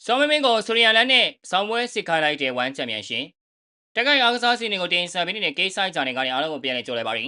စောမင်းမင်းကိုဆိုရီယန်လက်နဲ့ဆောင်းပွဲစစ်ခိုင်းလိုက်တဲ့ဝမ်ချန်ပီယံရှင်တက်ကိုင်အားကစားစီးနေကိုတင်ဆက်ပြီးနေတဲ့ကိစ္စကြနေကနေအားလုံးကိုပြန်လည်ကြိုလိုက်ပါပြီ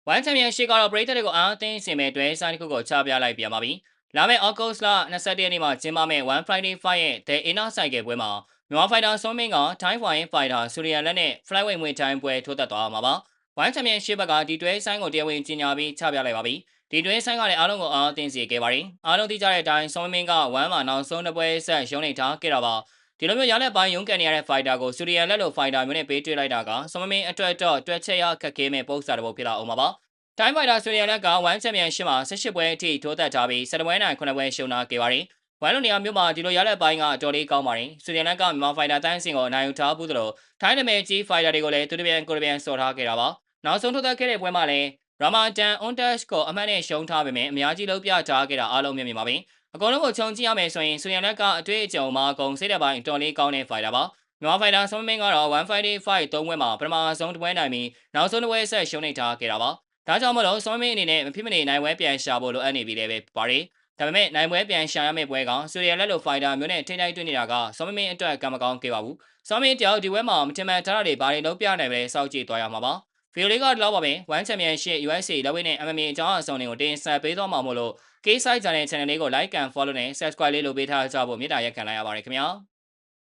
ဝမ်ချန်ပီယံရှစ်ကတော့ပရိသတ်တွေကိုအားအသင်းစင်မဲ့တွဲဆိုင်တစ်ခုကိုချပြလိုက်ပြန်ပါပြီလာမယ့်ဩဂုတ်လ21ရက်နေ့မှာကျင်းပမယ့် One Friday Fight ရဲ့ The Inner Cycle ပွဲမှာမြန်မာဖိုင်တာစောမင်းက Thai Fighter ဆိုရီယန်လက်နဲ့ Flyweight ဝင်တိုင်းပွဲထိုးသက်သွားမှာပါဝမ်ချန်ပီယံရှစ်ဘက်ကဒီတွဲဆိုင်ကိုတရားဝင်ကြီးညာပြီးချပြလိုက်ပါပြီဒီတွဲဆိုင်ကလည်းအားလုံးကိုအားအသင်းစီခဲ့ပါတယ်အားလုံးသိကြတဲ့အတိုင်းစောမင်းကဝမ်မှာနောက်ဆုံးတစ်ပွဲဆက်ရုံးနေထားခဲ့တာပါဒီလိုမျိုးရလက်ပိုင်းရုံးကန်နေရတဲ့ fighter ကိုစူရီယန်လက်လို fighter မျိုးနဲ့ပေးတွေ့လိုက်တာကစမမင်းအတွက်တော့တွက်ချက်ရခက်ခဲမဲ့ပုံစံတစ်ပုဒ်ဖြစ်လာအောင်ပါပါ။တိုင်း fighter စူရီယန်လက်က1ချန်ပီယံရှစ်မှာ18ပွဲအထိထိုးသက်ထားပြီး17ပွဲနိုင်9ပွဲရှုံးထားခဲ့ပါတယ်။ဝမ်လိုနေရာမျိုးမှာဒီလိုရလက်ပိုင်းကအတော်လေးကောင်းပါတယ်။စူရီယန်လက်ကမြန်မာ fighter တိုင်းစင်ကိုအနိုင်ယူထားဘူးသလိုထိုင်းနာမည်ကြီး fighter တွေကိုလည်းသူတပြန်ကိုတပြန်စော်ထားခဲ့တာပါ။နောက်ဆုံးထိုးသက်ခဲ့တဲ့ပွဲမှာလည်းရာမာဒန်အွန်တက်စ်ကိုအမှတ်နဲ့ရှုံးထားပေမဲ့အများကြီးလုံးပြထားခဲ့တာအားလုံးမြင်ပါပြီ။အကုန်လုံးကိုခြုံကြည့်ရမယ်ဆိုရင်ဆိုရန်လက်ကအတွေ့အကြုံမှာအကုန်စိတ်တဲ့ပိုင်းတော်လေးကောင်းတဲ့ fighter ပါမြန်မာ fighter ဆွမ်းမင်းကတော့1 fighting fight 3ပွဲမှာပထမဆုံးတစ်ပွဲနိုင်ပြီးနောက်ဆုံးတစ်ပွဲဆက်ရှုံးနေထားခဲ့တာပါဒါကြောင့်မလို့ဆွမ်းမင်းအနေနဲ့မဖြစ်မနေနိုင်ပွဲပြန်ရှာဖို့လိုအပ်နေပြီလည်းပဲပါတယ်ဒါပေမဲ့နိုင်ပွဲပြန်ရှာရမယ့်ပွဲကဆိုရီယန်လက်လို fighter မျိုးနဲ့ထိတိုက်တွေ့နေတာကဆွမ်းမင်းအတွက်ကံမကောင်းခဲ့ပါဘူးဆွမ်းမင်းတယောက်ဒီပွဲမှာမထင်မှန်ထားတာတွေဘာတွေလုံးပြနိုင်ပဲစောင့်ကြည့်သွားရမှာပါဗီဒီယိုလေးကတော့ပါပဲ1 Championship USA လက်ဝဲနဲ့ MMA အကြောင်းအစုံတွေကိုတင်ဆက်ပေးသွားမှာမို့လို့ K-Side Channel လေးကို Like and Follow နဲ့ Subscribe လေးလုပ်ပေးထားကြဖို့မေတ္တာရက်ခံလိုက်ရပါတယ်ခင်ဗျာ